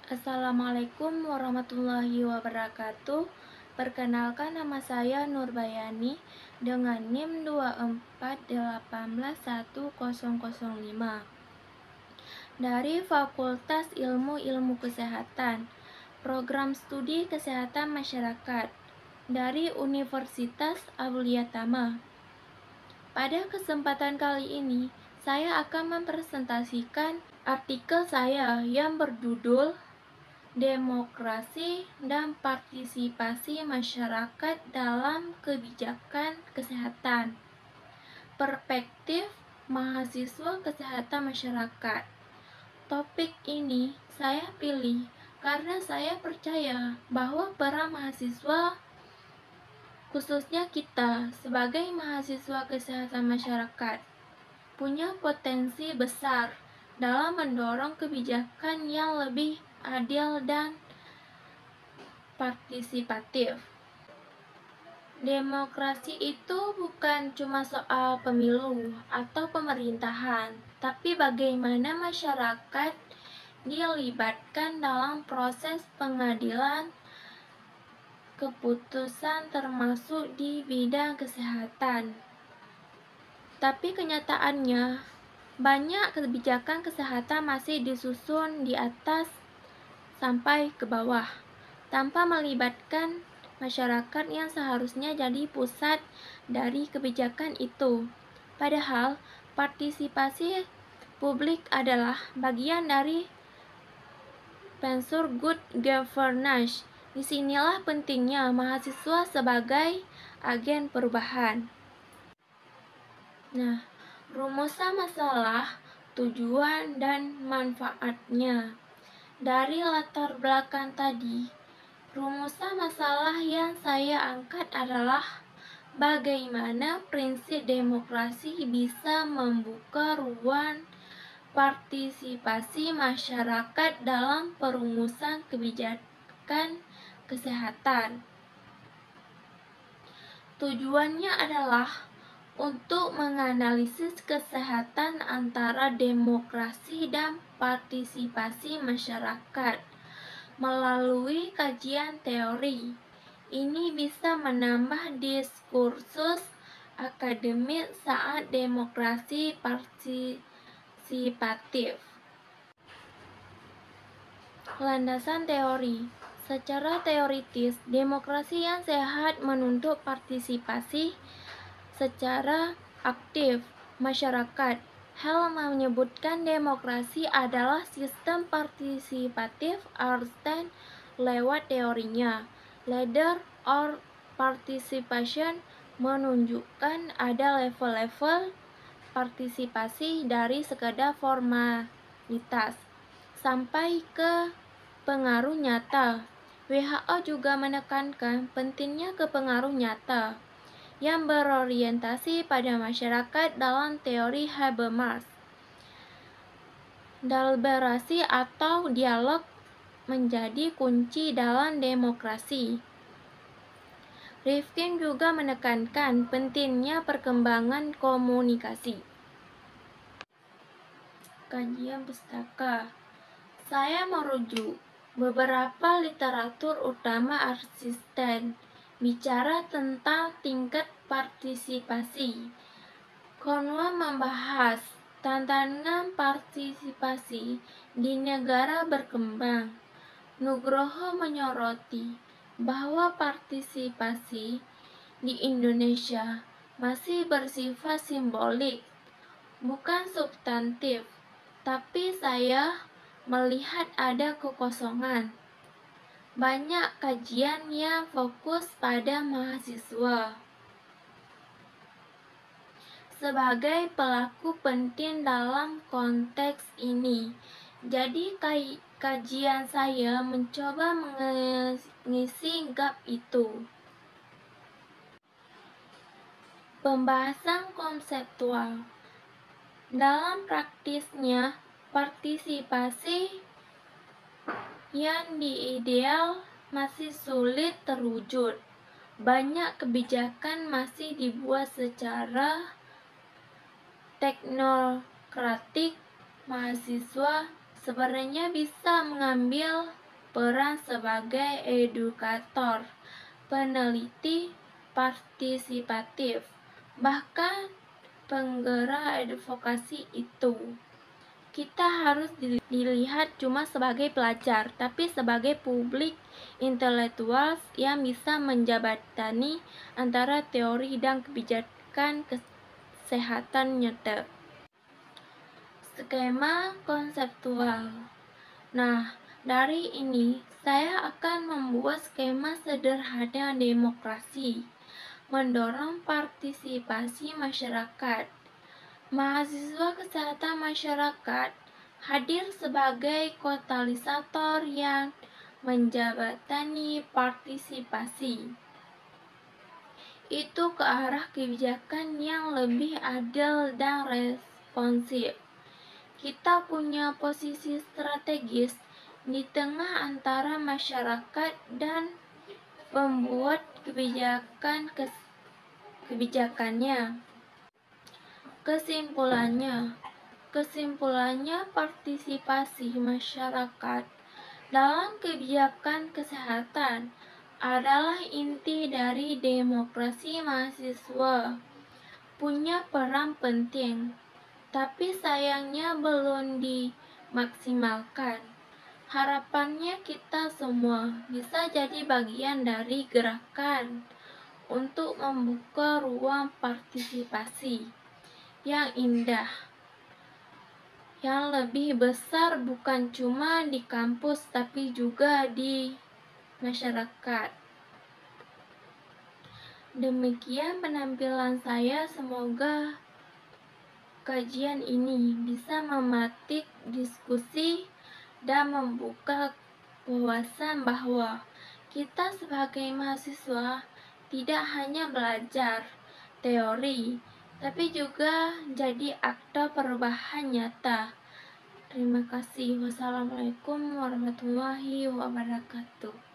Assalamualaikum warahmatullahi wabarakatuh. Perkenalkan, nama saya Nurbayani dengan NIM 248810005 dari Fakultas Ilmu Kesehatan, Program Studi Kesehatan Masyarakat dari Universitas Aulia Tama. Pada kesempatan kali ini, saya akan mempresentasikan artikel saya yang berjudul Demokrasi dan Partisipasi Masyarakat dalam Kebijakan Kesehatan. Perspektif mahasiswa kesehatan masyarakat. Topik ini saya pilih karena saya percaya bahwa para mahasiswa, khususnya kita sebagai mahasiswa kesehatan masyarakat, punya potensi besar dalam mendorong kebijakan yang lebih adil dan partisipatif. Demokrasi itu bukan cuma soal pemilu atau pemerintahan, tapi bagaimana masyarakat dilibatkan dalam proses pengambilan keputusan termasuk di bidang kesehatan. Tapi kenyataannya, banyak kebijakan kesehatan masih disusun di atas sampai ke bawah, tanpa melibatkan masyarakat yang seharusnya jadi pusat dari kebijakan itu. Padahal, partisipasi publik adalah bagian dari prinsip good governance. Disinilah pentingnya mahasiswa sebagai agen perubahan. Nah, rumusan masalah, tujuan, dan manfaatnya. Dari latar belakang tadi, rumusan masalah yang saya angkat adalah bagaimana prinsip demokrasi bisa membuka ruang partisipasi masyarakat dalam perumusan kebijakan kesehatan. Tujuannya adalah untuk menganalisis kesehatan antara demokrasi dan partisipasi masyarakat melalui kajian teori. Ini bisa menambah diskursus akademik saat demokrasi partisipatif. Landasan teori. Secara teoritis, demokrasi yang sehat menuntut partisipasi secara aktif masyarakat. Hal menyebutkan demokrasi adalah sistem partisipatif Einstein lewat teorinya Ladder of Participation menunjukkan ada level-level partisipasi dari sekadar formalitas sampai ke pengaruh nyata. WHO juga menekankan pentingnya ke pengaruh nyata yang berorientasi pada masyarakat dalam teori Habermas. Deliberasi atau dialog menjadi kunci dalam demokrasi. Rifkin juga menekankan pentingnya perkembangan komunikasi. Kajian pustaka. Saya merujuk beberapa literatur utama Einstein bicara tentang tingkat partisipasi. Cornwell membahas tantangan partisipasi di negara berkembang. Nugroho menyoroti bahwa partisipasi di Indonesia masih bersifat simbolik, bukan substantif, tapi saya melihat ada kekosongan. Banyak kajian yang fokus pada mahasiswa sebagai pelaku penting dalam konteks ini. Jadi kajian saya mencoba mengisi gap itu. Pembahasan konseptual. Dalam praktisnya, partisipasi yang diideal masih sulit terwujud. Banyak kebijakan masih dibuat secara teknokratik. Mahasiswa sebenarnya bisa mengambil peran sebagai edukator, peneliti partisipatif, bahkan penggerak advokasi itu. Kita harus dilihat cuma sebagai pelajar, tapi sebagai publik intelektual yang bisa menjembatani antara teori dan kebijakan kesehatan nyata. Skema konseptual. Nah, dari ini saya akan membuat skema sederhana demokrasi, mendorong partisipasi masyarakat. Mahasiswa kesehatan masyarakat hadir sebagai katalisator yang menjembatani partisipasi itu ke arah kebijakan yang lebih adil dan responsif. Kita punya posisi strategis di tengah antara masyarakat dan pembuat kebijakannya. Kesimpulannya partisipasi masyarakat dalam kebijakan kesehatan adalah inti dari demokrasi. Mahasiswa punya peran penting, tapi sayangnya belum dimaksimalkan. Harapannya kita semua bisa jadi bagian dari gerakan untuk membuka ruang partisipasi yang indah, yang lebih besar, bukan cuma di kampus tapi juga di masyarakat. Demikian penampilan saya, semoga kajian ini bisa memetik diskusi dan membuka wawasan bahwa kita sebagai mahasiswa tidak hanya belajar teori, tapi juga jadi aktor perubahan nyata. Terima kasih. Wassalamualaikum warahmatullahi wabarakatuh.